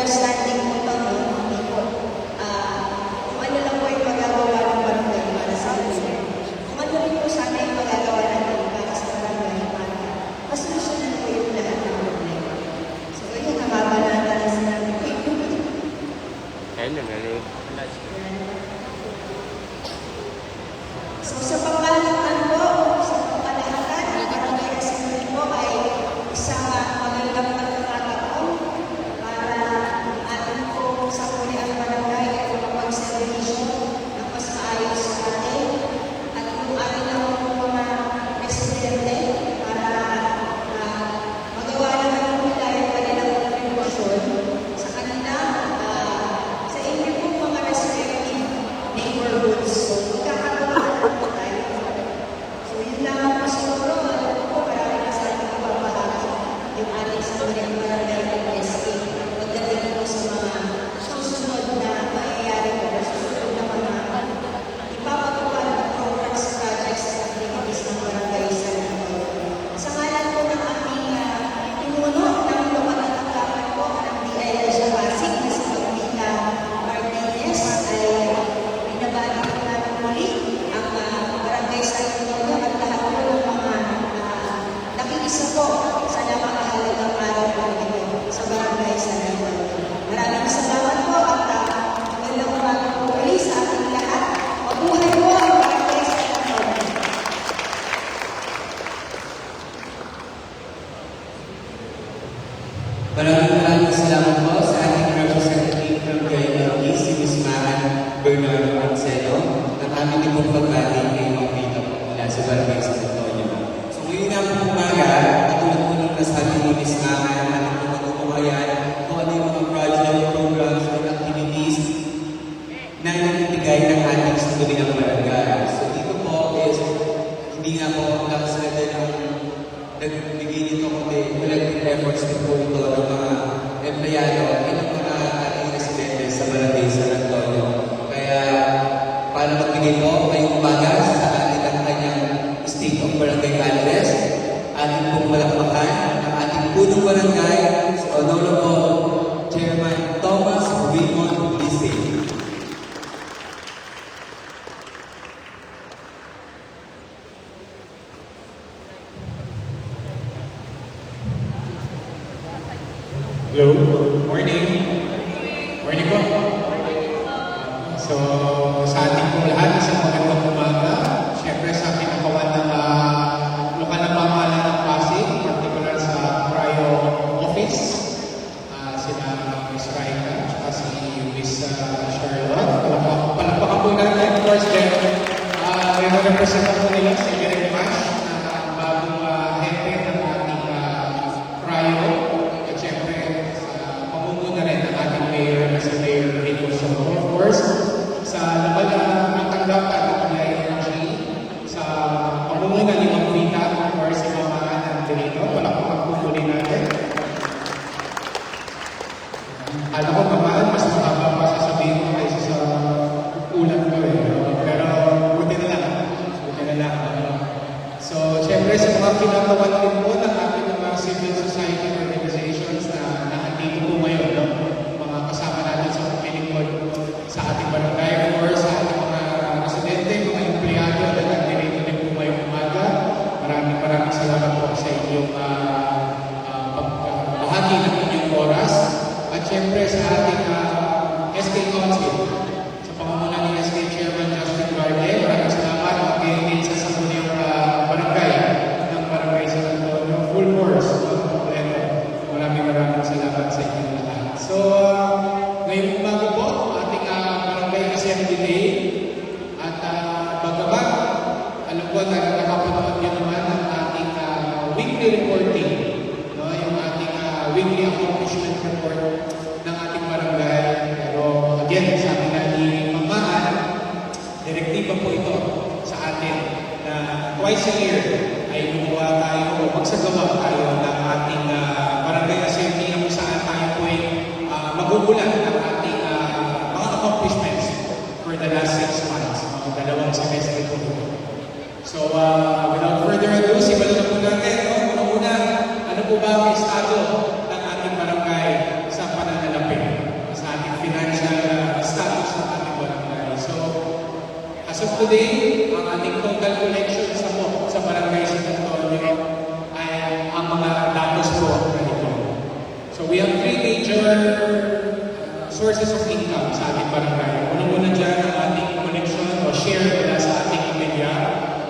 understanding po ito, no? Hindi po. Kung ano lang po yung magagawa ng barangay para sa atin. Kung ano rin po sana yung magagawa natin para sa barangay para masolusyonan po yung lahat ng problema. So, yun, nakabalata na sinabi ko. So, sa pangkalahatan po, sa pangkalahatan, ang barangay assembly po ay isang magandang pagkakataon para atin po sa huli ang barangay ay makapag-celebration ng mas maayos sa atin at yung atin ang mga presidente para magawa naman nila yung kanilang contribution sa kanila sa inyo po mga respective neighborhoods. So, magkakaroon po tayo. So, yun lang po siguro. Alam po, marami na sa ating kapapahagi yung ating sa ang barangay ng SK. Pagdating po sa mga susunod na mangyayari po na susunod na mga ipapagawa ng programs, projects, at activities ng barangay sa Lindol. Sa ngalan po ng aming pinuno ng lumatatangkapan po ng DILG Pasig na si Paulina Martinez ay binabati po namin muli ang barangay sa Lindol at lahat po ng mga nakiisa po sa napakahalagang araw po ito sa barangay sa Lindol. Maraming salamat po at magandang umaga po muli sa ating lahat. Mabuhay po ang barangay sa Lindol. Maraming salamat po sa ating representative from JLG, si Ms. Maren Bernardo Marcelo, at aming ibang pagbati ngayong mga mula sa Barangay San Antonio. So ngayon nga po umaga, katulad po ng nasabi ni Ms. Maren, ating po magpupukayan kung ano yung mga project, programs, and activities na nangyayari ng ating sangguniang barangay. So dito po is, hindi nga po lang sila ang nagbigay nito kundi collective efforts din po ito ng mga empleyado at ng mga ating residente sa Barangay San Antonio. Kaya para magbigay po ngayong umaga sa ating ang kanyang State of Barangay Address, ating pong malakpakan ang ating punong barangay, si Honorable Chairman Thomas Raymond Lisey. Hello, morning. Morning po. So, sa ating po lahat, isang magandang umaga. Siyempre sa pinakawan ng lokal na pamahalaan ng Pasig, particular sa Cryo Office, sina Ms. Raika, at si Ms. Charlotte. Palakpakan po natin. Of course, then, may represent po nila si Direk Mash, na bagong hepe ng ating Cryo. Si Mayor Rico Soto, of course, sa labal na tanggapan ng PILG, sa pamumunan ni Mang Vita, of course, si Mama Ana Angelino, palakpakan po muli natin. Alam ko, Mama, mas mahaba pa sasabihin ko kaysa sa ulan ko eh. Pero buti na lang. So, syempre sa mga kinakawan din po ng ating mga civil society organizations na nakandito po ngayon, no? Kasama natin sa pagpilingkod sa ating barangay, of course, sa ating mga residente, mga empleyado na nagdirito din po ngayong umaga. Maraming salamat po sa inyong pagbahagi ng inyong oras. At syempre sa ating SK Council, sa pamumunan ni SK Chairman Justin Garde, maraming salamat. Magayon din sa sangguniang barangay ng Barangay San Antonio, full force. Maraming salamat sa inyong lahat. So, ngayong umaga po, ating Barangay Assembly Day at bagamat, alam ko na nakapanood nyo naman ang ating weekly reporting, no? Yung ating weekly accomplishment report ng ating barangay. Pero again, sabi na ni Mamaan, direktiba po ito sa atin na twice a year ay gumawa tayo o magsagawa tayo ng ating barangay assembly na kung saan tayo po ay magugulat ang ating mga accomplishments for the last 6 months, mga dalawang semester po. So, without further ado, simulan na po natin. Una-una, ano po ba ang estado ng ating barangay sa pananalapi? today, ang ating total collection sa Barangay San Antonio ay ang mga datos po na ito. So we have three major sources of income sa ating barangay. Unang-una dyan ang ating collection o share mula sa ating pamilya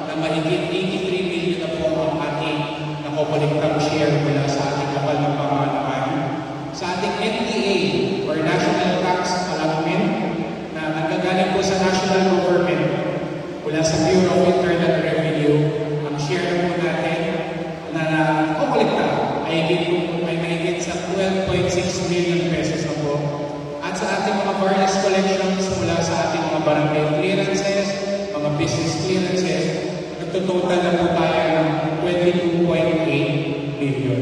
na mahigit 83 million na po ang ating nakokolektang share mula sa ating kapal ng pamahalaan. Sa ating NTA or National Tax Allotment na nanggagaling po sa national government mula sa Bureau of Internal Revenue, ang share po natin na nakokolekta ay mahigit sa 12.6 million pesos na po. At sa ating mga various collections mula sa ating mga barangay clearances, mga business clearances, nagtototal na po tayo ng 22.8 million.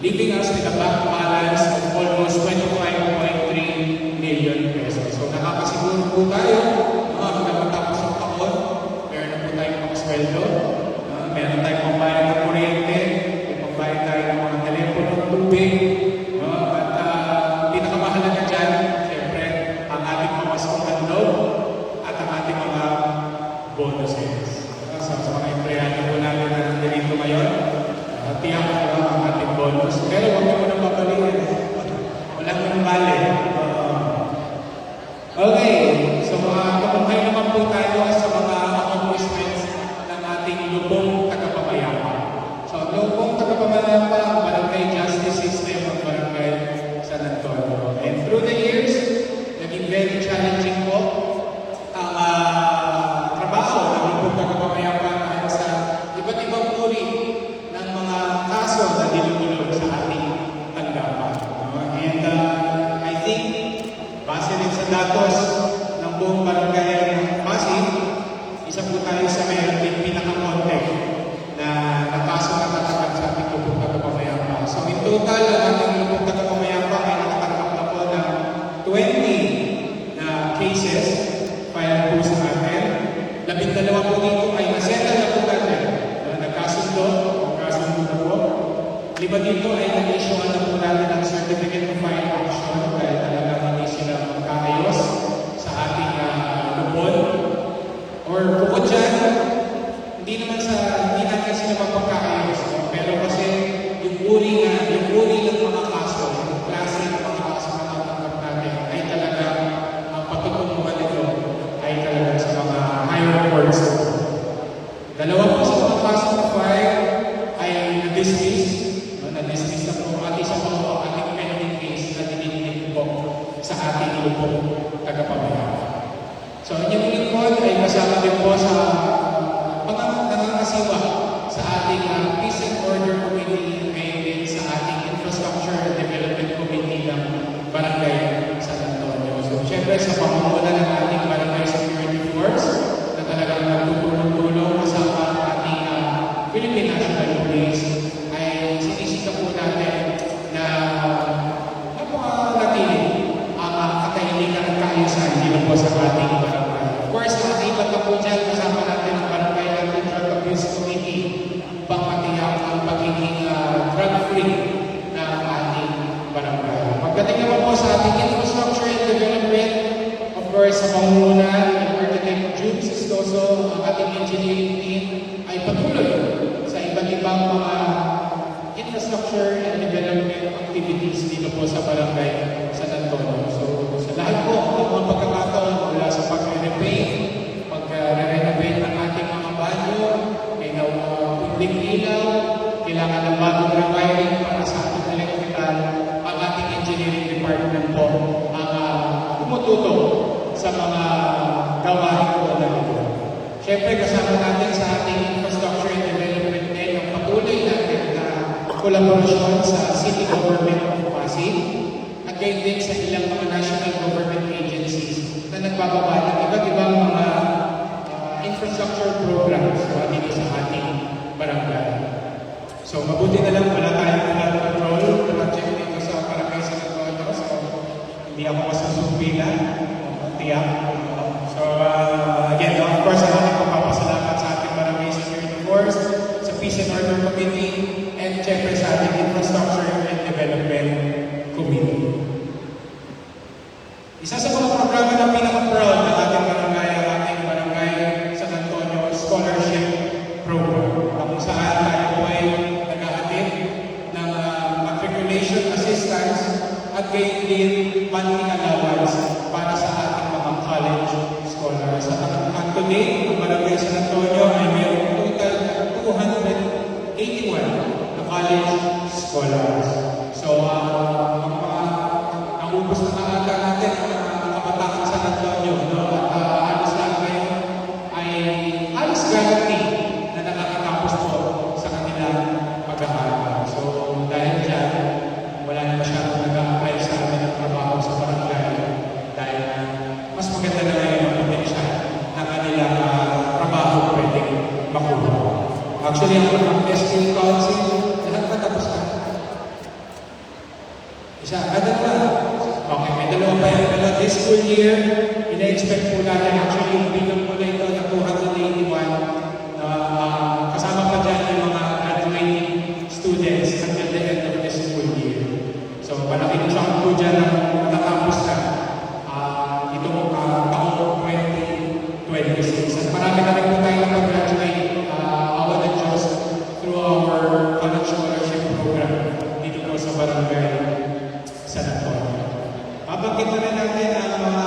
Leaving us with a bank balance of almost 25.3 million pesos. So nakakasiguro po tayo, matapos ang taon, meron na po tayong mga sweldo, meron tayong pambayad ng kuryente, pambayad tayo ng mga telepono, tubig, at pinakamahalaga dyan, siyempre, ang ating pamaskong handog at ang ating mga bonuses. Sa mga empleyado po namin na nandito ngayon, tiyak ko ang ating bonus. Pero huwag mo na mabalikin. Walang mangbali. Okay, so kapagay naman po tayo sa mga accomplishments ng ating lubong tagapamayaman. So ang lubong tagapamayaman ang barangay justice system ng barangay San Antonio. And through the years, naging very challenging po ang trabaho ng lubong tagapamayaman dahil sa iba't ibang uri ng mga kaso na dinulog sa ating tanggapan. And I think, base rin sa datos ng buong barangay Pasig, isa po tayo sa mayroon din pinakakonte na kaso na natatanggap sa ating lubong tagapamayaman. So in total, ang ating lubong tagapamayaman ay nakatanggap na po ng 20 na cases filed po sa atin. 12 po dito ay nasettle na po natin. Nagkasundo na po. 5 dito ay nag-issue na po natin ng certificate of file action dahil talaga hindi sila magkaayos sa ating lubon. Or bukod dyan, hindi natin sila magpagkaayos. Pero kasi yung uri ng mga kaso, yung klase ng mga kaso na natanggap natin ay talaga ang patutunguhan nito ay talaga sa mga higher courts. Dalawa po sa mga kaso na file ay na-dismiss. Na-dismiss na po at isa po ang ating pending case na dinidinig po sa ating lubong tagapamayaman. So, inyong lingkod ay kasama din po sa mga nangangasiwa sa ating Peace and Order Committee ngayon din sa ating Infrastructure and Development Committee ng Barangay San Antonio. So, syempre sa pamumuno ng ating Barangay Security Force na talagang nagtutulong-tulong kasama ang ating Philippine National Police ay sinisika po natin na napakanatili ang katahimikan at kaayusan dito po sa ating barangay. Of course, ating iba po dyan, kasama natin ang Barangay Anti-Drug Abuse Committee upang matiyak ang pagiging drug-free ng ating barangay. Pagdating naman po sa ating infrastructure and development, of course, sa pangunguna ng Architect June Sistoso, ang ating engineering team ay patuloy sa iba't ibang mga infrastructure and development activities dito po sa Barangay San Antonio. So, sa lahat po ng mga pagkakataon mula sa pag-renovate ng ating mga banyo, may punding ilaw, kailangan ng bagong rewiring para sa ating electrical, ang ating engineering department po ang tumutulong sa mga gawain po na ito. Siyempre, kasama natin sa ating infrastructure and development din ang patuloy natin na kolaborasyon sa City Government of Pasig at gayon din sa ilang mga national government agencies na nagbababa ng iba't ibang mga infrastructure programs dito sa ating barangay. So, mabuti na lang wala tayong flood control project dito sa Barangay San Antonio. So, hindi ako masusubilan. Tiyak. So, again, of course, ako nagpapasalamat sa ating Barangay Security Force, sa Peace and Order Committee, and syempre sa ating Infrastructure and Development Committee. Isa sa mga programa na pinaka-proud ng ating barangay at gayon din monthly allowance para sa ating mga college scholars. At today, ang Barangay San Antonio ay mayroong total na 281 na college scholars. So, mga naubos na ata natin ang kabataan sa San Antonio, no? At halos lahat ngayon ay halos guarantee na nakakatapos po sa kanilang pag-aaral. So, dahil dyan, wala na masyadong nag-a-apply sa amin ng trabaho sa barangay dahil mas maganda na ngayon ang potential na kanilang trabaho pwedeng makuha. Actually, ang SK Council, lahat ba tapos na? Isa, dalawa. Okay, may dalawa pa yan. Pero this school year, ina-expect po natin actually yung bilang po na ito na 281 na kasama pa dyan yung mga graduating students until the end of this school year. So, malaking chunk po dyan ang natapos na itong taong 2026. At marami na rin po tayo pag-graduate awa ng Diyos through our college scholarship program dito po sa Barangay San Antonio. Mabanggit na rin natin ang mga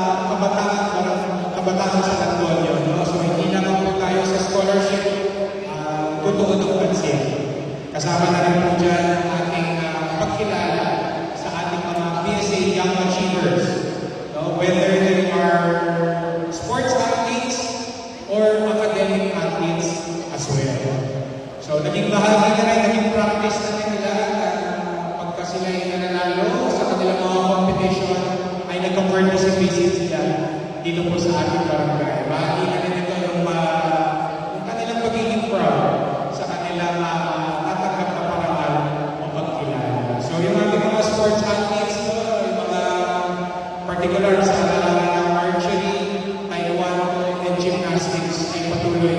kabataan sa San Antonio. No? So, hindi naman po tayo sa scholarship tutuon ng pansin. Kasama na rin po dyan ang ating pagkilala sa ating mga PSA Young Achievers. No? Whether they are sports athletes or academic athletes as well. So, naging bahagi na rin, naging practice na rin nila pagka sila ay nananalo sa kanilang mga competition ay nag-participate sila dito po sa ating barangay. Bahagi na rin ito yung kanilang pagiging proud sa kanilang natanggap na parangal o pagkilala. So, yung mga sports athletes, yung mga particular sa archery, taekwondo, and gymnastics ay patuloy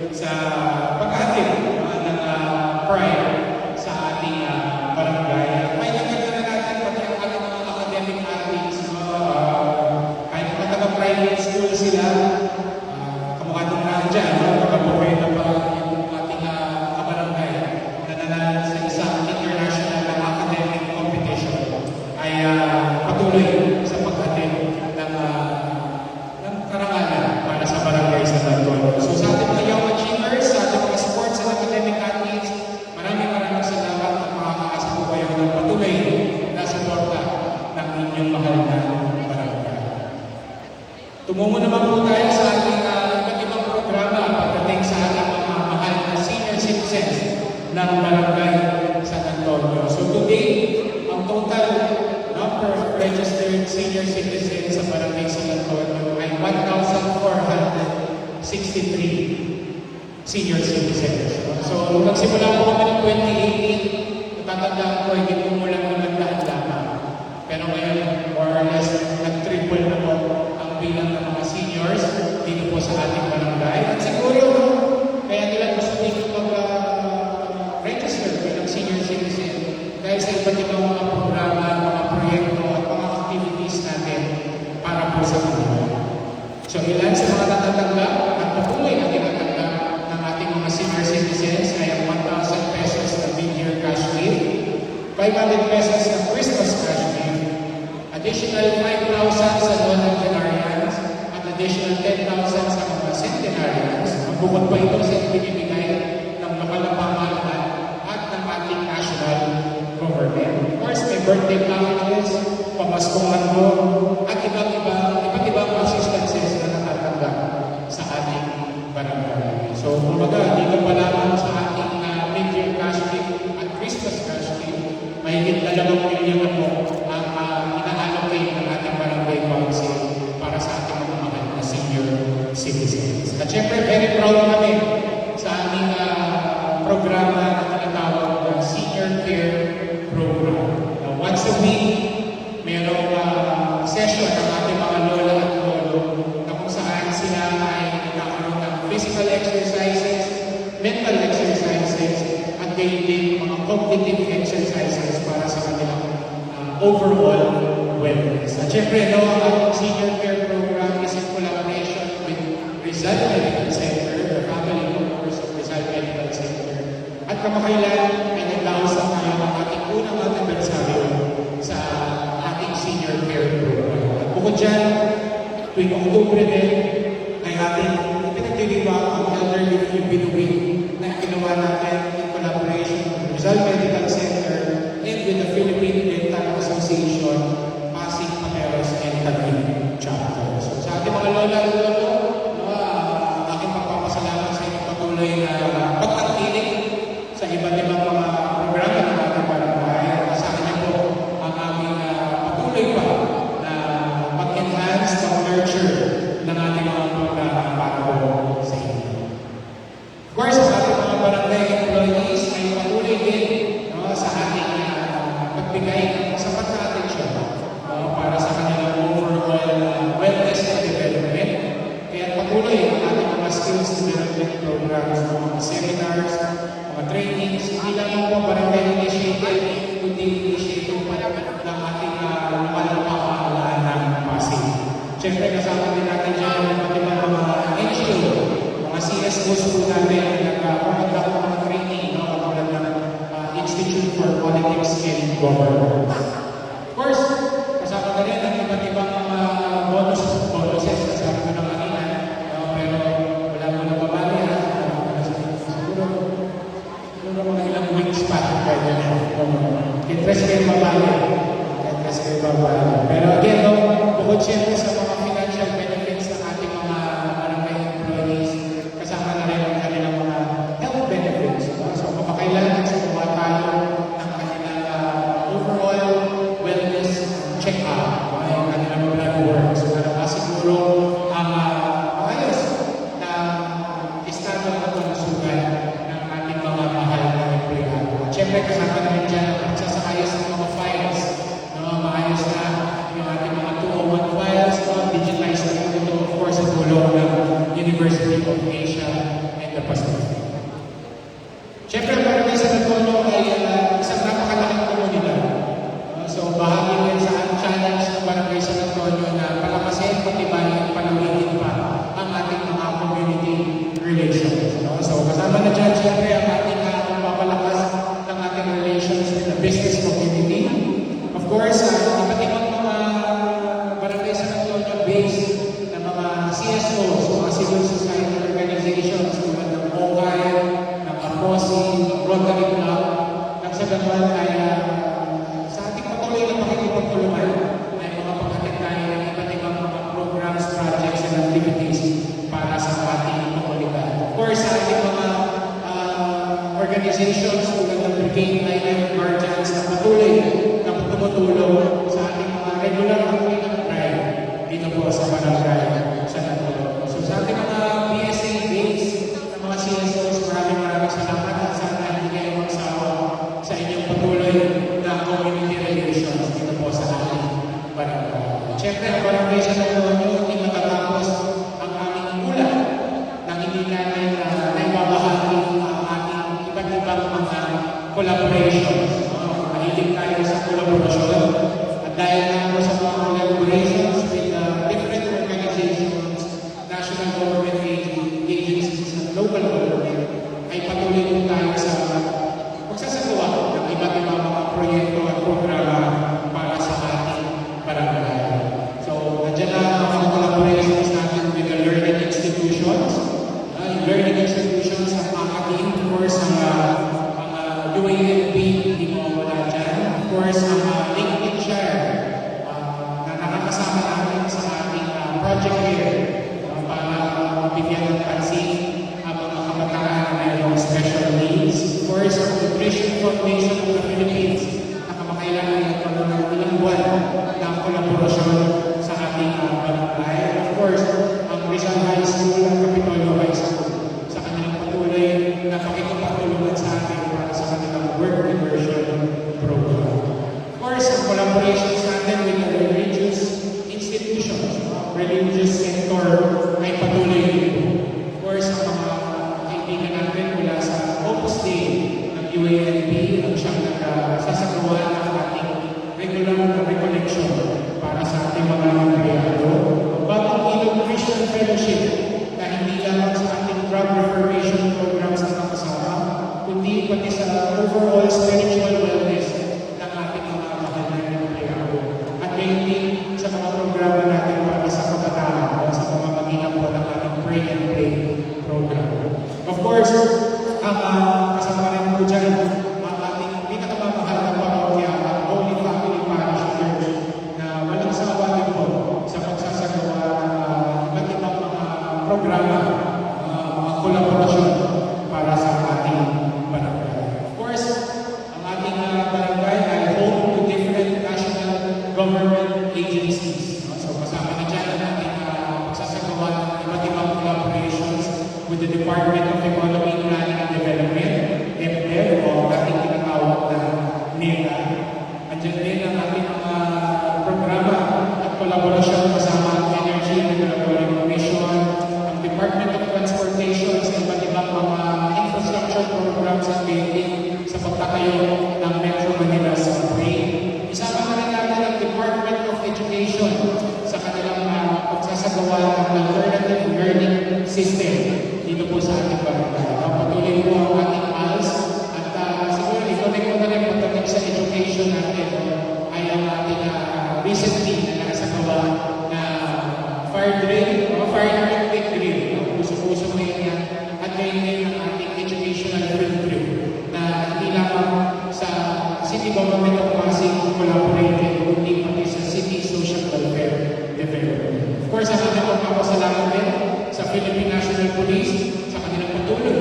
sa pag-atin ng pride sa ating barangay. May nagkagana natin pati ang ating mga academic athletes. Kahit taga-private school sila, kamukha nung nandyan, pagkabuhay na pa yung ating kabarangay na nanalo sa isang international na academic competition ay patuloy sa pag-atin ng karangalan para sa barangay San Antonio. So sa ating mga young achievers, sa ating mga sports and academic athletes, maraming salamat at makakaasa po kayo ng patuloy na suporta ng inyong mahal na barangay. Tumungo naman po tayo sa ating iba't ibang programa pagdating sa ating mga mahal na senior citizens ng barangay San Antonio. So today, ang total number of registered senior citizens sa barangay San Antonio ay 1,463 senior citizens. So, nung nagsimula po kami ng 2018, natatandaan ko, hindi po mula ng lahat-lahat. Pero ngayon, more or less, nag-triple na po ang bilang ng mga seniors dito po sa ating barangay. At siguro, kaya nila gusto dito mag-register bilang senior citizen dahil sa iba't ibang mga programa, mga proyekto at mga activities natin para po sa kanila. So, ilan sa mga natatanggap at patuloy na tinatanggap ng ating mga senior citizens ay ang 1,000 pesos na mid-year cash gift, 500 pesos na Christmas cash gift, additional 5,000 sa non-centenarians, at additional 10,000 sa mga centenarians. Ang bukod pa ito sa ibinibigay ng lokal na pamahalaan at ng ating national government. Of course, may birthday packages, pamaskong lando, at iba't ibang assistances na natatanggap sa ating barangay. So, kumbaga, dito pa lamang sa ating mid-year cash gift at Christmas cash gift, mahigit 2 milyon na po ang ina-allocate ng ating barangay council para sa ating mga mahal na senior citizens. At syempre, very proud kami sa aming programa na tinatawag na Senior Care Program. Once a week, mayroong session ng ating mga lola at lolo na kung saan sila ay nagkakaroon ng physical exercises, mental exercises, at gayon din mga cognitive exercises para sa kanilang overall wellness. At syempre, ang Senior Care Program is in collaboration with Rizal Medical Center, the family members of Rizal Medical Center. At kamakailan ay nagdaos na tayo ng ating unang anibersaryo sa ating Bukod dyan, tuwing Oktubre din, ay ating pinagdiriwa ang Elderly Binuwi na ginawa natin in collaboration with Rizal Medical Center and with the Philippine Dental Association, Pasig, Pateros, and Taguig chapter. So sa ating mga lola at lolo, aking pagpapasalamat sa inyong patuloy na pagtangkilik sa iba't ibang mga programa ng ating barangay. Sa kanya po ang aming patuloy pa na mag-enhance, mag-nurture ng ating mga programa para po sa inyo. Of course, ang ating mga barangay employees ay patuloy din sa ating pagbigay ng sapat na atensyon para sa kanilang overall wellness and development. Kaya patuloy ang ating mga skills development programs, mga seminars, mga trainings, hindi lang po barangay initiative, kundi initiative pa ng ating lumalang pamahalaan ng Pasig. Siyempre, kasama din natin dyan ang iba't ibang mga NGO, mga CSOs po natin, nag-conduct ng mga training, katulad ng Institute for Politics and Governance. Of course, kasama na rin ang iba't ibang mga bonuses, kasama ko ng kanina, pero wala mo na babali, siguro mga ilang weeks pa, interest kayo babali. Pero again, bukod siyempre sa mga financial benefits ng ating mga barangay employees, kasama na rin ang kanilang mga health benefits. So, kapakailangan sa tayo ng kanilang overall wellness check-up, ang kanilang blood work. So, para masiguro ang maayos na estado ng kalusugan ng ating mga mahal na empleyado. Siyempre, kasama na rin dyan ang pagsasakayos ng mga files. Maayos na yung ating mga 201 files, digitized na ito, of course, sa tulong ng University of Asia and the Pacific. Siyempre, ang barangay San Antonio ay isang napakalaking komunidad. So, bahagi din sa challenge ng barangay San Antonio na palakasin, patibayin, palawigin pa ang ating mga community relations. So, kasama na dyan, siyempre, ang ating papalakas ng ating relations with the business community. Of course, iba't ibang mga barangay San Antonio based na mga CSOs, mga civil society organizations, tulad ng OKAI, ng APOSI, ng Rotary Club, nang sa ganun ay sa ating patuloy na pakikipagtulungan ay mga paghatid tayo ng iba't ibang mga programs, projects, and activities para sa ating komunidad. Of course, sa ating mga organizations tulad ng Brigade Island Guardians na patuloy na tumutulong sa ating mga regular activity drive dito po sa barangay San Antonio. So sa ating mga PSA base na mga CSOs, maraming salamat at sana hindi kayo magsawa sa inyong patuloy na community relations dito po sa ating barangay. Siyempre, ang barangay San Antonio hindi matatapos ang aming ulan nang hindi natin naibabahagi ang ating iba't ibang mga collaborations. Mahilig tayo sa collaboration. At dahil na ako sa mga collaborations with different organizations, national government agencies, at local government, ay patuloy po tayo sa magsasagawa ng iba't ibang mga proyekto at programa para sa ating barangay. So, nandiyan na ang mga collaborations natin with the learning institutions. Yung learning institutions ang ating, of course, ang UALP, hindi mo wala dyan. Of course, ang Lincolnshire na nakakasama natin sa ating project here para mabigyan ng pansin ang mga kabataan na mayroong special needs. Of course, ang Nutrition Foundation of the Philippines na kamakailangan ng ilang buwan ng kolaborasyon sa ating barangay. Of course, ang Rizal High School at Capitolio High School sa kanilang patuloy na pakikipagtulungan sa atin para sa kanilang work immersion program. Of course, ang collaborations natin with the religious institutions, religious sector ay patuloy dito. Of course, ang mga kaibigan natin mula sa Opus Dei ng UALP, ang siyang government agencies. No? So kasama na dyan ang ating pagsasagawa ng iba't ibang collaborations with the Department of Economy, Planning and Development, DepEd, o ating tinatawag na NEDA. Andiyan din ang ating mga programa at kolaborasyon kasama ang Energy and Regulatory Commission, ang Department of Transportation sa iba't ibang mga infrastructure programs at building sa pagtatayo ng Metro Manila Subway. Isama na rin natin ang Department of Education sa kanilang pagsasagawa ng alternative learning system dito po sa ating barangay. Patuloy po ang ating ALS at siguro i-connect ko na rin pagdating sa education natin ay ang ating recently na nakasagawa na fire drill o fire tactic drill. Puso-puso ngayon yan at ngayon din ang ating educational field drill na hindi lamang sa City Government of Pasig collaborated kundi pati sa City Social Welfare Development. Of course, ang ating pagpapasalamat din sa Philippine National Police sa kanilang patuloy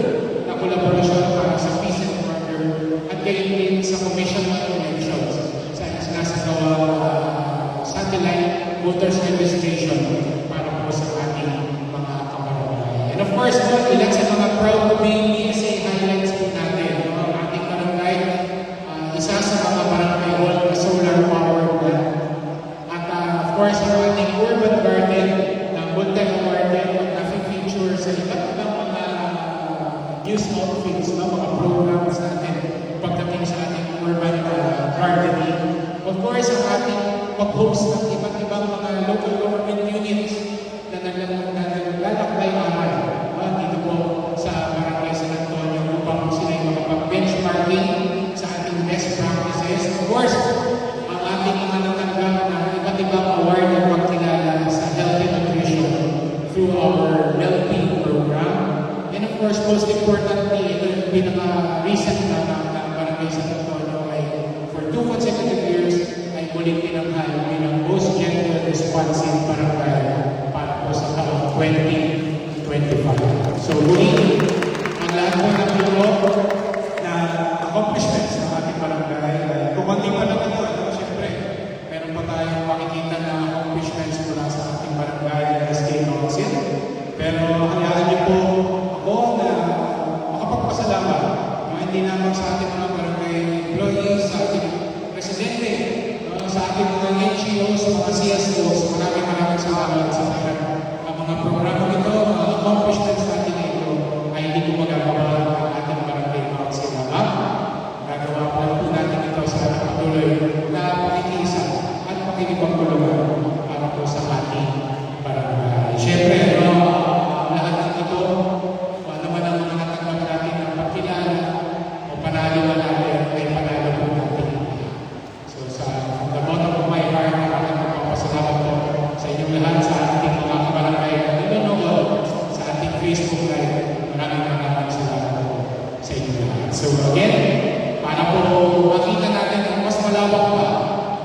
na kolaborasyon para sa peace and order at gayon din sa Commission on Elections sa sinasagawa satellite voters registration para po sa ating mga kabarangay. And of course, ilan sa mga proud to be PSA highlights po natin. Ang ating barangay, isa sa mga barangay hall na solar power plant. At of course, ang ating urban garden na Buntan Garden na feature sa iba't ibang mga news outfits, mga programs natin pagdating sa ating urban gardening. Of course, ang ating pag-host ng iba't ibang mga local government units na naglalakbay aral dito po sa Barangay San Antonio upang sila makapag-benchmarking sa ating best practices. Of course, ang ating mga natanggap na iba't ibang award at pagkilala sa healthy nutrition through our well-being program. And of course, most importantly, ito yung pinaka-recent na Barangay San Antonio ay for 2 consecutive years ay muling tinanghal bilang most gender responsive barangay para po sa taong 2025. So muli, ang lahat po ng ito na accomplishments ng ating barangay, kung hindi pa naman ito, siyempre, meron pa tayong makikita na accomplishments mula sa ating barangay na SK Council. Pero hayaan niyo po ako na makapagpasalamat hindi naman sa ating mga barangay employees, sa ating presidente, sa ating mga NGOs, mga CSOs, maraming salamat sa ang mga programa nito, mga accomplishments natin ito ay hindi ko magagawa ang ating barangay council na gagawa po natin ito sa patuloy na pakikisa at pakikipagtulungan para po sa ating barangay. Siyempre, lahat ng ito, naman ang mga natanggap natin ng pagkilala o panalo na natin ay panalo po natin. So from the bottom of my heart, magpapasalamat po sa inyong lahat, sa ating mga kabarangay na nanonood sa ating Facebook Live. Maraming salamat po sa inyong lahat. So again, para po makita natin ang mas malawak pa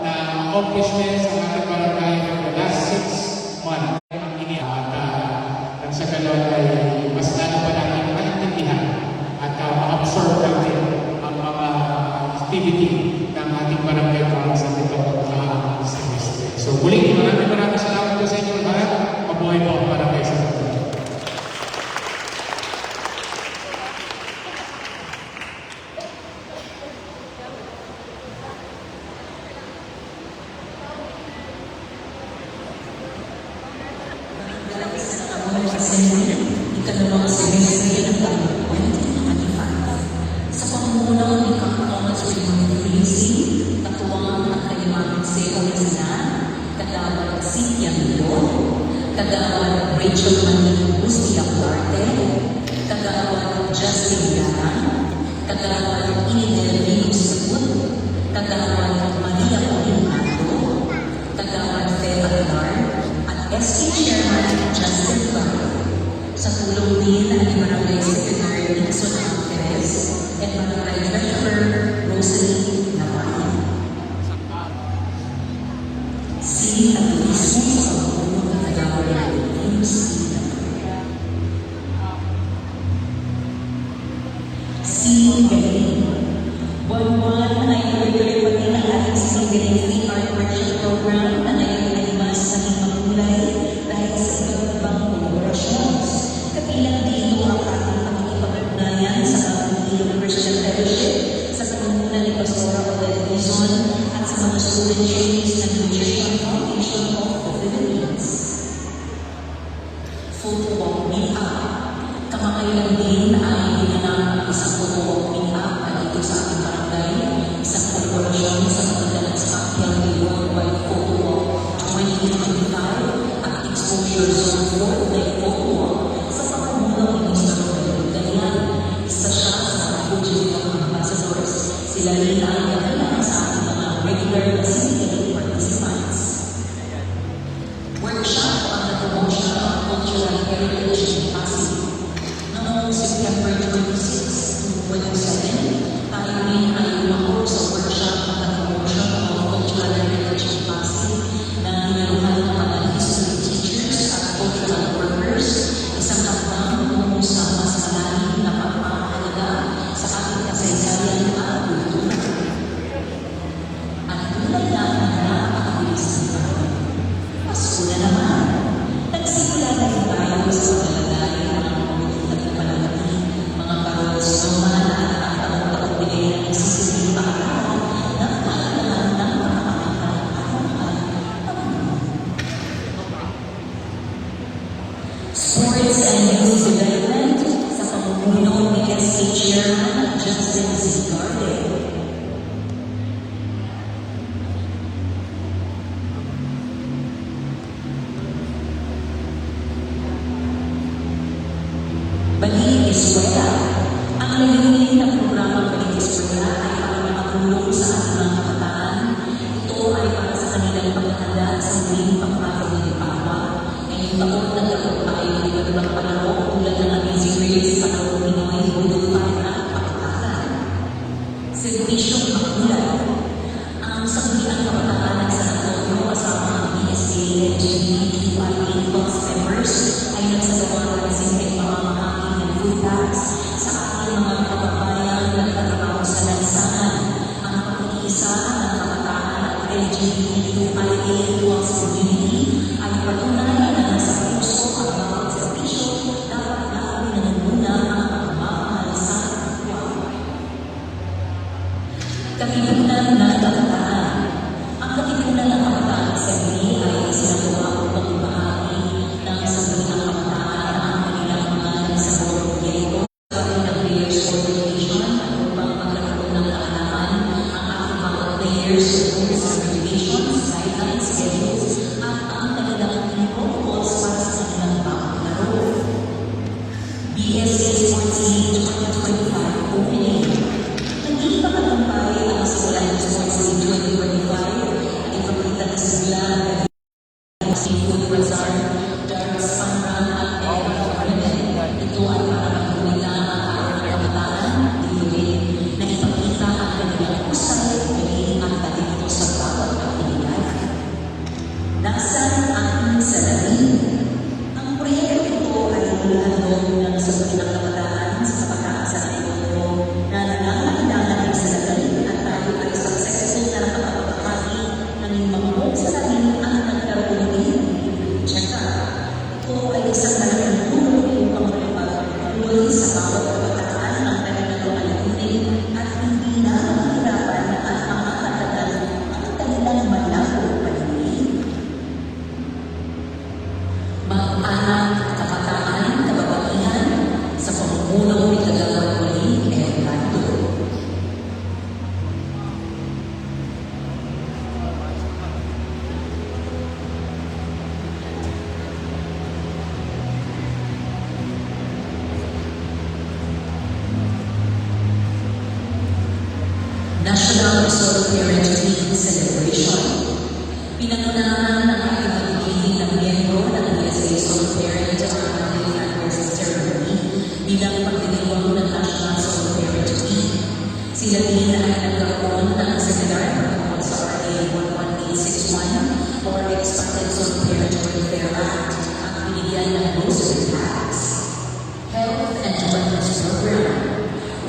na accomplishments ng ating barangay for the last 6 months ang inihaat at sa ganun ay mas lalo pa natin maintindihan at ma-absorb natin ang mga activity ng ating barangay council nito sa district. So muli, maraming salamat po sa inyo lahat. Mabuhay po ang barangay sa Antonio. Ikalawang semestre ng taong 2025. Sa pamumuno ni Councilor Policy, katuwang at kalimangan Seo Rizal, Kagawad Cynthia Milon, Kagawad Rachel Manilo Bustia Duarte, Kagawad Justin Yaran, Kagawad Inidel Venus Sagut, Kagawad Maria Oyunado, Kagawad Feta Alar, at SK Chairman Justin Barro. Sa tulong din ni Barangay Secretary Nixon Perez at Barangay Treasurer Rosalie Navarro. Si Atulismo sa pagpunong ng Kagawad Venus si Galing. Buwan-buwan ay tuloy-tuloy pa din ang ating sigaling free art workshop program program na ngayon ay mas naging makulay dahil sa iba't ibang kolaborasyon. Kabilang dito ang ating pakikipag-ugnayan sa Panginoon Christian Fellowship, sa pangunguna ni Pastora Odette Dizon at sa mga student trainees ng Nutrition Foundation of the Philippines. Football Meetup. Kamakailan din ay ginanap ang isang football meetup dito sa ating barangay, isang kolaborasyon sa pagdalang sa Healthy Worldwide Football 2025 at Exposure Zone 4 Day Football sa pangunguna ni Mr. Roberto Galian. Isa siya sa mga Fujian ambassadors. Sila rin ang kailangan sa ating mga regular na syndicated participants. Workshop on the promotion of cultural heritage in Pasig. Noong September 26 to 27, tayo rin ay lumako sa workshop on the promotion of cultural heritage in Pasig na nilaruhan ng mga history teachers at cultural workers, isang hakbang tungo sa mas malalim na pagpapahalaga sa ating kasaysayan at kultura. At tulad na ang napakabilis ng panahon, Pasko na naman. Nagsimula na rin tayo sa paglalagay ng mga at palagati, mga paroles naman at ang taong-taong bigay ng isisilong paaralan ng kahalahan ng pamamaraan araw-araw. Sports and Youth Development sa pamumuno ni SK Chairman Justin Zigarde. Balik Eskwela. Ang layunin ng programang Balik Eskwela ay para makatulong sa ating mga kabataan. Ito ay para sa kanilang paghahanda sa muling pagpapagod ni Papa. Ngayong taon nagkaroon tayo ng iba't ibang palaro tulad ng Amazing Race sa Kalong Pinoy, Budulpan at Pakatakan. Servisyong Makulay. Ang sangguniang kabataan ng San Antonio kasama ang PSA LGBTQIA+ members ay nagsagawa ng simpleng pamamahagi ng food bags sa ating mga kababayan na nagtatrabaho sa lansangan. Ang pag-iisa ng kabataan at LGBTQIA+ community ay patunay na nasa puso ang bawat serbisyo dapat lalo nanunguna ang pagmamahal sa kapwa. Katipunan ng kabataan. Ang katipunan ng kabataan sa Bili ay isinagawa upang ibahagi ng sangguniang kabataan ang kanilang mga nagsabot proyekto sa ng Players Coordination at upang magkakaroon ng kaalaman ang ating mga players, rules and regulations, guidelines, schedules, at ang kanilang protocols para sa kanilang bawat laro. BSA Sports League 2025 opening. Hindi pa matampay ang simulan ng Sports League 2025 at ipagkita na sila ng Seafood Bazaar, Darts Panran at Era Tournament. Ito ay para magkuwita ang ating kabataan dito rin na ipagkita ang kanilang usay, galing at talento sa bawat aktibidad. Nasaan ang salamin? Ang proyekto ito ay nilahandog ng sangguniang kabataan sa pagkakaasa ng ito na nangangailangan ng salamin at tayo ay successful na nakapagpapahagi ng limang salamin ang nagkaroon din. Tsaka, ito ay isang malaking tulong upang makipagpatuloy sa bawat kabataan ng kanilang alikunin at hindi na mahirapan at makakatagal ang kanilang malabo paningin. Mag-anak, kabataan, kababaihan, sa pamumuno ni Kagawad Wali, Hernando. National Resort Parent Week Celebration. Pinangunahan ng ating magiging ng miyembro ng PSA Resort Parent ang ating anniversary ceremony bilang pagdiriwang ng National Resort Parent Week. Sila din ay nagkaroon ng seminar patungkol sa RA 11861 or Expanded Resort Parent Welfare Act at binigyan ng grocery bags. Health and Wellness Program.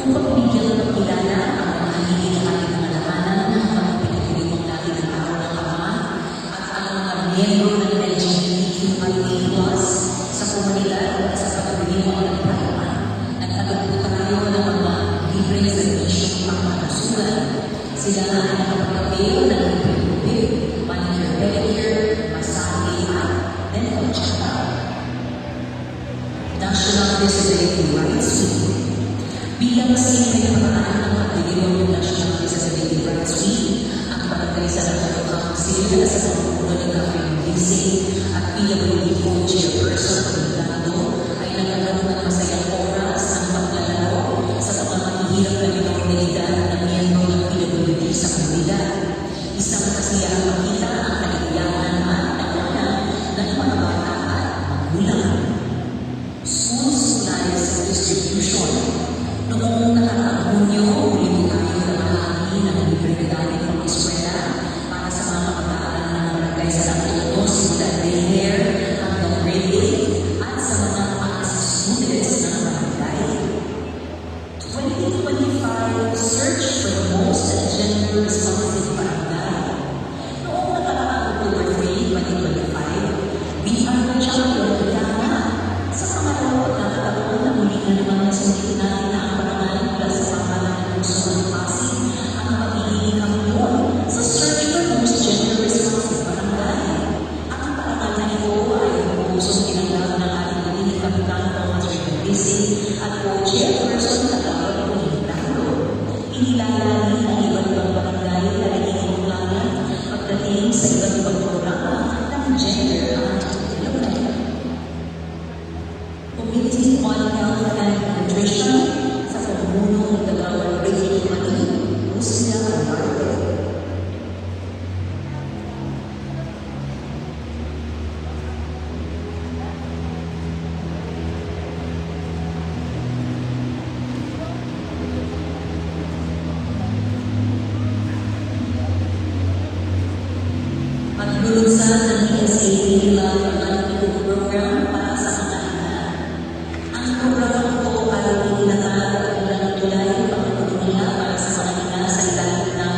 Upang bigyan ng kilala ang mga haligi ng ating mga lahanan habang pinagdiriwang natin ang araw ng Ama, miyembro ng LGBTQIA+ sa komunidad at sa pagdiriwang ng Pride. Nagtatag po tayo ng mga libreng servisyong pangkakasulan. Sila ay nakapag-avail ng libre-libre, manicure, pedicure, masahe at dental check-up. National Disability Rights Week. Bilang simple paraan ng pagdiriwang ng National Disability Rights Week, ang Barangay San Antonio Council sa pamumuno ni Catherine Gising at PWD Co-Chairperson Fernando ay nagkaroon ng masayang oras ng paglalaro sa mga mahihirap na minoridad na miyembro ng PWD sa komunidad. Isang kasiyang makita ang kaligayahan at tawanan ng mga bata at magulang. School supplies distribution. Noong nakaraang Hunyo, muli po tayo namahagi ng libre regalo ng eskwela para sa mga kabataan ng Barangay San Antonio simula daycare hanggang grade 8 at sa mga students ng barangay. 2025 Search for the Most Gender Responsive Barangay. Noong nakaraang October 3, 2025, BR Champion Ghana sa pangalawang pagkakataon na muli na naman nasulit natin na ang barangay mula sa pangalan ng Puso ng Pasig ang magiging kampiyon sa Search for the Most Gender Responsive Barangay. Ang barangay na ito ay pusong tinanggap ng ating malinig kapitan Thomas Rizzi at co-chairperson na Gawad Pulitano. Inilalali ang iba't ibang barangay na naging ulangan pagdating sa iba't ibang programa ng gender at development. Community on Health and Nutrition sa pamumuno ng Dagawad Rizzi Mani, Lucia Bernardo. Maglulunsad ng PSA Love Monthly Program para sa mga anak. Ang programa ito ay itinatag ng tulay pang-ekonomiya para sa mga ina sa ilalim ng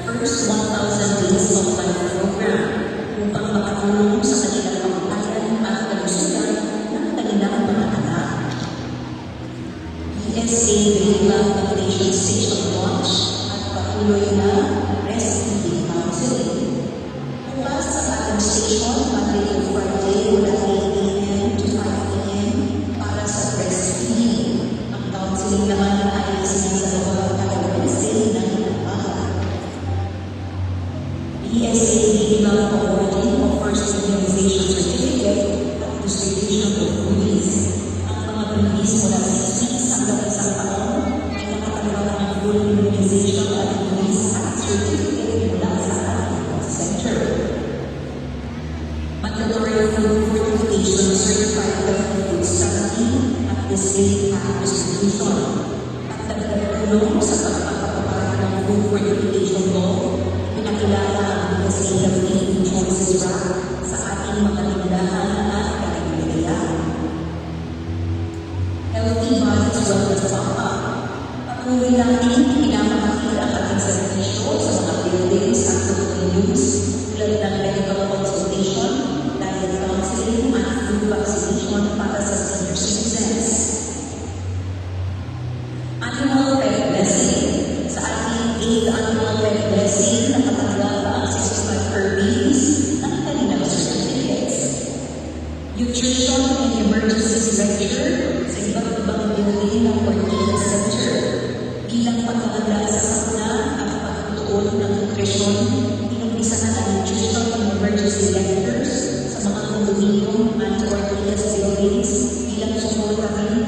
First 1,000 Days of Life Program upang makatulong sa kanilang kamatayan at kalusugan ng kanilang mga anak. PSA Love Foundation Station Launch at patuloy na breastfeeding counseling. Bukas sa ating station, Monday to Friday, mula 8 a.m. to 5 p.m. para sa breastfeeding. Ang counseling naman ay sinasagawa kada Wednesday ng umaga. PSA Baby Love Awarding offers immunization certificate at distribution of goodies. Ang mga babies mula 6 weeks hanggang 1 taon ay nakatanggap ng full immunization at goodies at certificate mula sa ating health center. Mandatory food fortification certified healthy food study at display pack distribution. At nagtatulong sa pagpapapara ng food fortification law, pinakilala ang PSA Healthy Food Choices Rack sa ating mga tindahan at kaligaya. Healthy Bodies Wellness Pop-Up. Patuloy natin pinapakita ang ating servisyo sa mga buildings at communities tulad ng medical consultation, diet counseling at flu vaccination para sa senior citizens. Annual Pet Blessing. Sa ating 8th Annual Pet Blessing, nakatanggap ang 65 Hermes ng kanilang certificates. Nutrition and Emergencies Lecture sa iba't ibang building ng Ortega Center. Bilang pagkakanda sa sakuna at pagtutuon ng nutrisyon, inumpisa na ang Nutrition and Emergency Lectures sa mga kondominium at Ortegas buildings bilang suporta rin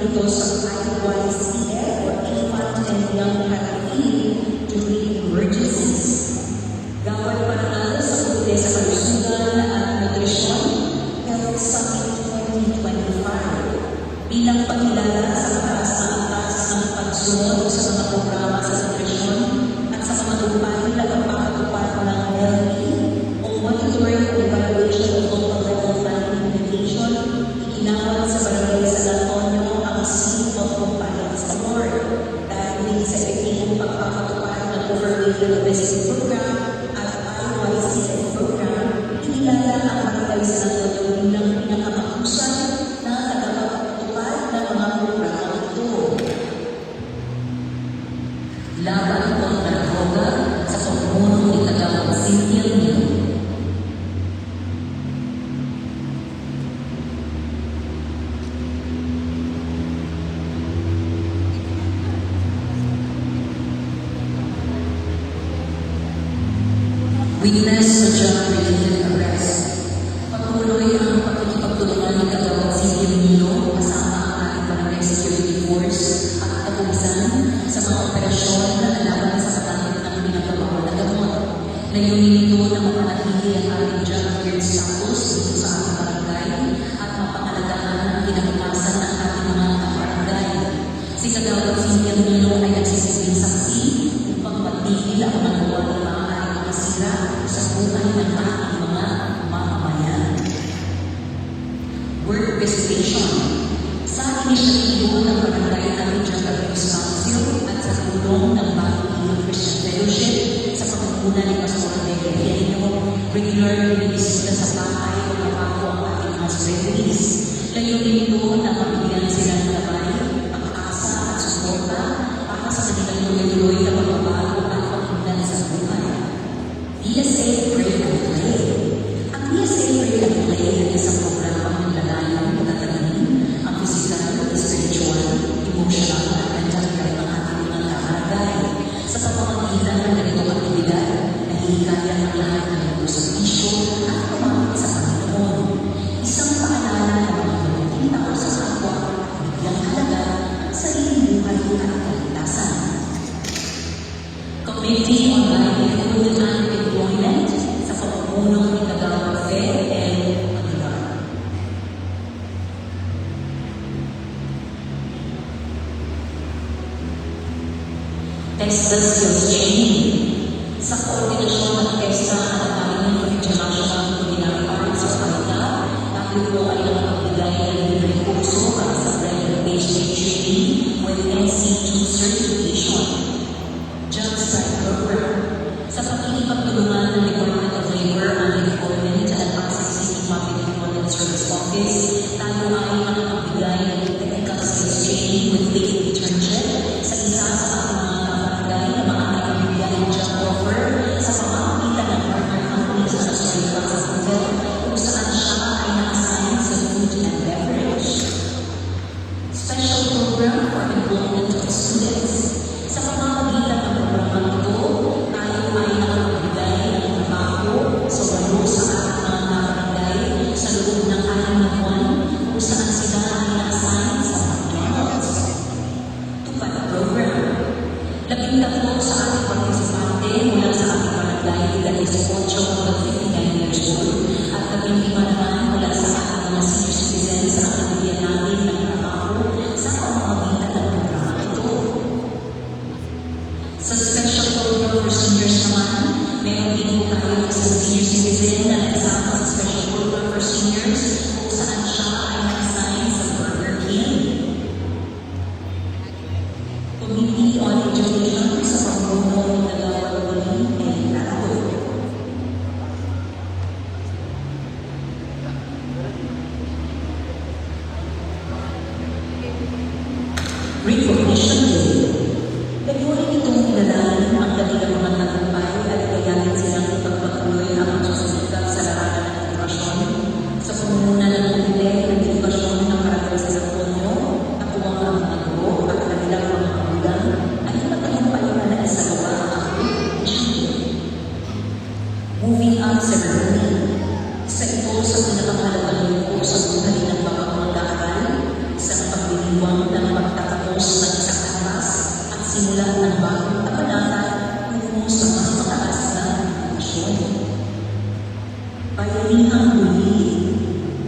ng Senado bilang pinakamahusay na tagapagtutupad ng mga programang ito. Laban kontra droga sa pamumuno ni Kagawad Cynthia Milo. Witness sa drug-related arrest. Patuloy ang pakikipagtulungan ni Kagawad Cynthia Milo kasama ang ating barangay security force at kapulisan sa mga operasyon na lalaban sa paggamit ng pinagkabawal na gamot. Layunin nito na mapanatili ang ating drug-free status dito sa ating barangay at mapangalagaan ang kinabukasan ng ating mga kabarangay. Si Kagawad Cynthia Milo ay nagsisilbing saksi upang matigil ang mga gawa ng maaaring makasira sa buhay ng ating mga mamamayan. Work visitation. Sa inisyatibo ng Barangay Anti-Drug Abuse Council at sa tulong ng Bagong Ilog Christian Fellowship sa pagkukunan ni Pastor Negrino, regular binibisita sa bahay o kapako ang ating house revenues. Layunin nito na mabigyan sila ng gabay, pag-asa at suporta para sa kanilang tuloy-tuloy na pagbabago at pag-undan sa buhay. DSA Pray and Play. Ang DSA Pray and Play ay isang programang naglalayong pagtatanim ang physical, spiritual, emotional at mental health ng ating mga kaharagay. Sa pamamagitan ng ganitong aktibidad, nahihikaya ang lahat ng nagusap-isyo at kumapit sa Panginoon. Isang paalala na magpapaging tao sa kapwa at bigyang halaga ang sariling buhay at kaligtasan. Committee on Livelihood and Employment sa pamumuno ni Kagawad Fed L. Aguilar. Texas Skills Training. Sa koordinasyon ng TESA at Academy of International Culinary Arts sa Canada, tayo po ay nakapagbigay ng libreng kurso para sa Brand-Based Training with NC2 certification. Job Site Program. Sa pakikipagtulungan ng Department of Labor and Employment at Pasig City Public Employment Service Office, tayo ay nakapagbigay ng technical skills training with paid internship sa isa sa ating mga kabarangay na maaaring bigyan ng job offer sa pamamagitan ng partner companies sa Australia Plaza Hotel kung saan siya ay na-assign sa food and beverage. Special program for employment of students. Sa pamamagitan ng programang ito, tayo ay nakapagbigay ng trabaho sa walo sa ating mga kabarangay sa loob ng 6 na buwan kung saan sila ay na-assign sa McDonald's. Tupad program. 13 sa ating partisipante mula sa ating barangay na 18 hanggang 59 years old at 15 naman mula sa ating mga senior citizens sa akademya namin ng trabaho sa pamamagitan ng programang ito. Sa special program for seniors naman, meron din tayo sa senior citizen na nagsama sa special program for seniors kung saan siya ay na-assign sa Burger King. Committee on Education sa pamumuno ng Kagawad Willie L. Lado. Recognition Day. Layunin itong kilalanin ang kanilang mga tagumpay at kayanin silang ipagpatuloy ang pagsusukat sa larangan ng edukasyon sa pamumunan ng Komite ng Edukasyon ng Barangay sa Antonio, nakuwang ang mga guro at kanilang mga magulang ay matagumpay na naisagawa ang Recognition Day. Moving Out Ceremony. Isa ito sa pinakamahalagang lingkod sa buhay ng bawat mag-aaral, isang pagdiriwang ng pagtatapos ng isang aras at simulan ng bagong kabanata tungo sa mas mataas na edukasyon. Bayanihang huli.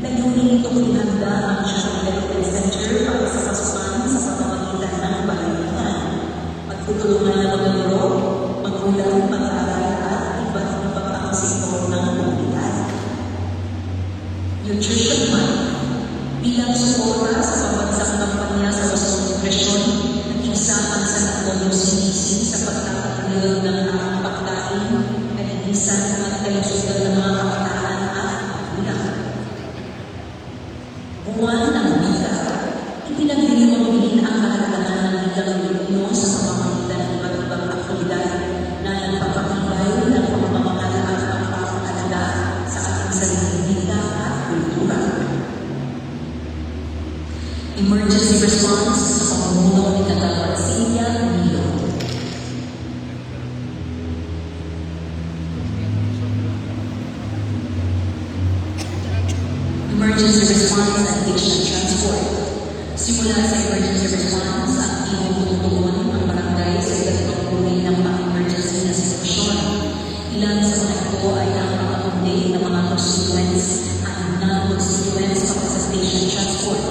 Layunin itong ihanda ang Child Development Center para sa pasukan sa pamamagitan ng bayanihan. Pagtutulungan ng mga guro, magulang, mag-aaral at iba't ibang pang sektor ng komunidad. Nutrition Month. Bilang suporta sa pambansang kampanya sa wasong nutrisyon, nag-isa ang San Antonio CDC sa pagtataglil ng pagkain, kalinisan at kalusugan ng mga kabataan at magulang. magandang luno sa pamamagitan ng iba't ibang aktibidad na nagpapakibay ng pamamahal at pagpapakalaga sa ating sariling wika at kultura. Emergency response sa pamumuno ni Kagawad Celia Milo. Emergency response at patient transport. Simula sa emergency response, aktibong tumutugon ang barangay sa iba't ibang uri ng pang-emergency na sitwasyon. Ilan sa mga ito ay ang pag-update ng mga constituents at non-constituents para sa patient transport.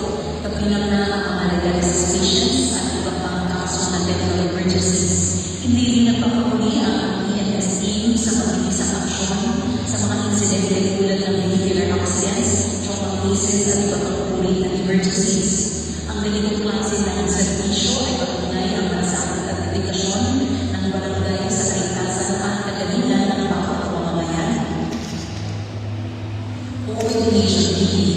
Kabilang na ang mga legalized patients at iba pang kaso na medical emergencies. Hindi rin nagpapakuli ang EMS team sa pagbigisang aksyon sa mga insidente tulad ng vehicular accidents, trauma cases at iba pang uri ng emergencies. Ang ganitong klase ng serbisyo ay patunay ang nasabot at dedikasyon ng barangay sa kaligtasan at kagalitan ng bawat mamamayan. Coordination meeting.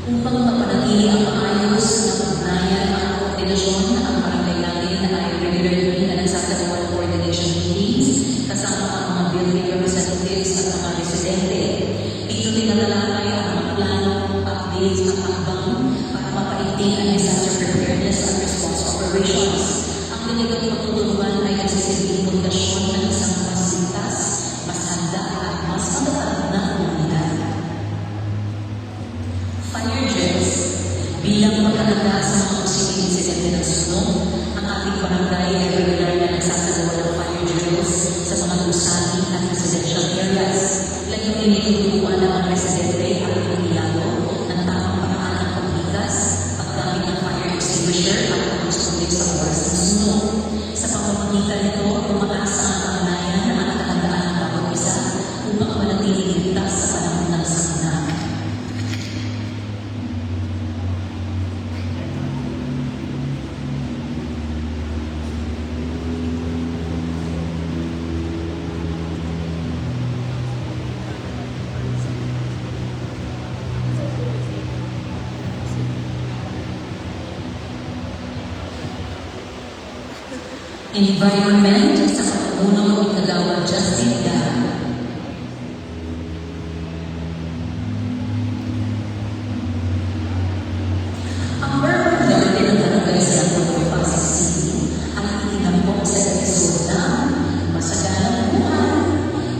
Upang mapanatili ang maayos na pagnayan at koordinasyon ang barangay natin ay regularly na nagsasagawa ng coordination meetings kasama ang mga building representatives at mga residente. Dito tinatalakay ang mga plano, updates at hakbang para mapaigting ang disaster preparedness and response operations. Ang ganitong pagtutulungan ay nagsisilbing pundasyon ng isang mas ligtas, mas handa at mas matatag na komunidad. Fire drills. Bilang pagkakanda sa mga posibleng insidente ng sunog, ang ating barangay ay regular na nagsasagawa ng fire drills sa mga gusali at residential areas. Layunin nito tuturuan ng mga residente at empleyado ng tamang paraan ng paglikas, paggamit ng fire extinguisher at pag-responde sa oras ng sunog. Sa pamamagitan nito, tumaas ang kaugnayan at kahandaan ng bawat isa upang manatiling ligtas sa panahon ng sakuna. Environment sa pamumuno ni Kagawad Justin Gan. Ang Bourbon Garden ng barangay sa Laguna, Pasig City ay itinampok sa episode na Masaganang Buhay.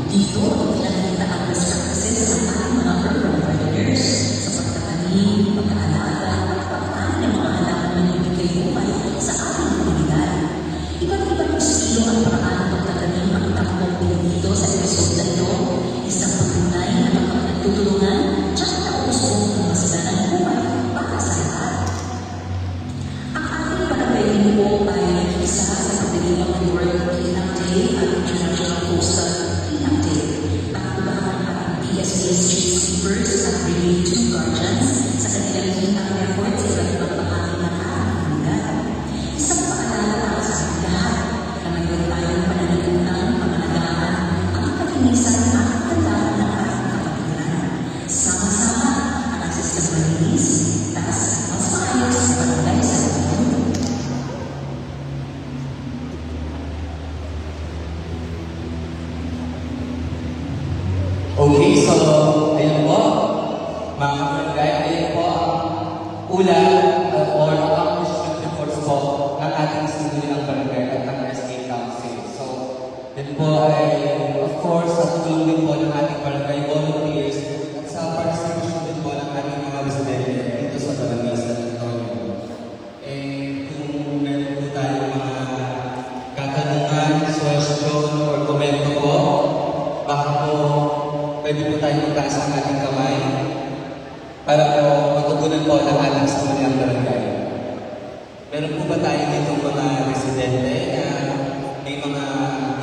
Dito, pinakita ang best practices ng ating mga urban gardeners sa pagtatanim, pag-aalaga at pagkain ng mga halaman na ibigay buhay sa ating komunidad. Iba't ibang estilo at paraan ng pagtatanim ang takbong dito sa episode na ito, isang patunay na kapag nagtutulungan, tsaka tausong ng masaganang buhay para sa lahat. Ang ating barangay din po ay isa sa pagdiriwang ng World Cleanup Day at International Coastal Cleanup Day. Nakubahan ang PSPS Street Sweepers at Brigade 2 Guardians sa kanilang cleanup efforts sa iba't ibang bahagi ng ating komunidad. Isang paalala para sa ating lahat na mayroon tayong pananagutan, pangalagaan, ang kalinisan at katawan ng ating kapatiran. Sama-sama ang akses sa malinis, tas mas maayos sa barangay sa mundo. Okay, so, ayan po, mga barangay, ayan po ang ulat or accomplishment reports po ng ating sinulang barangay at ng SK Council. So, yun po ay, of course, sa tulong po ng ating barangay volunteers at sa participation din po ng ating mga residente dito sa barangay San Antonio. Eh, kung meron po tayo mga katanungan, question, or komento po, baka po pwede po tayo magtaas ang ating kamay para po matutunan po ng ating sinulang barangay. Meron po ba tayo dito mga residente na may mga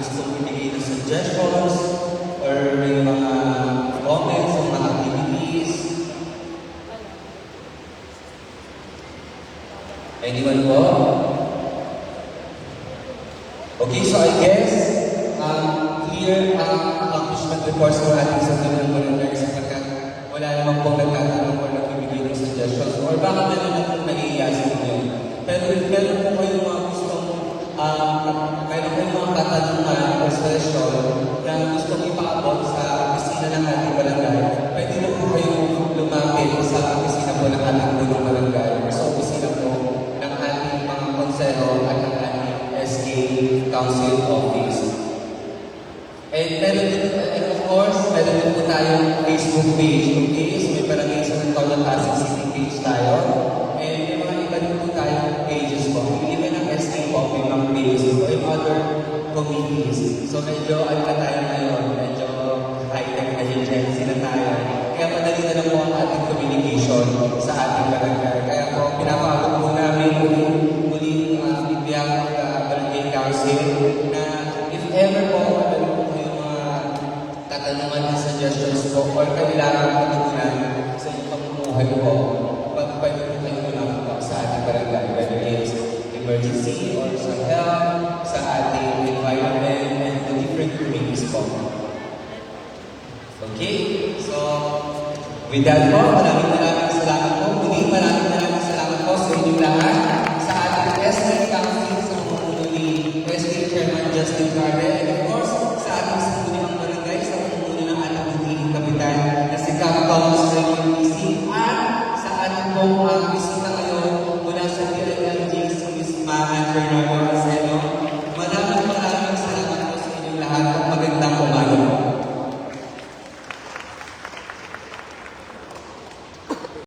gustong ibigay na suggestions or may mga comments o mga activities? Anyone po? Okay, so I guess clear ang accomplishment reports ng ating sinulang barangay sapagkat wala naman pong nagtatanong or nagbibigay ng suggestions or baka meron na pong naiiyasin nyo. Pero if meron po kayong mga gusto Facebook page. Okay, so may Barangay San Antonio Pasig City page tayo. And may mga iba din po tayong pages po. Even ang SK po, may mga pages po in other communities. So medyo ano na tayo ngayon, medyo high-tech na Gen Z na tayo. Kaya madali na lang po ang ating communication sa ating barangay. Kaya po, pinapagod po namin muling bibiyang barangay council na if ever po, ano po yung mga katanungan at suggestions po or kailangan matutunan sa inyong pamumuhay po, pwede po kayo muna po sa ating barangay, whether it's emergency or sa health, sa ating environment, and the different communities po. Okay, so with that po, maraming salamat po. Muli, maraming salamat po sa inyong lahat sa ating SK Council sa pamumuno ni SK Chairman Justin Carden, and of course, sa ating sangguniang barangay sa pamumuno ng ating kapitan na si Cap Thomas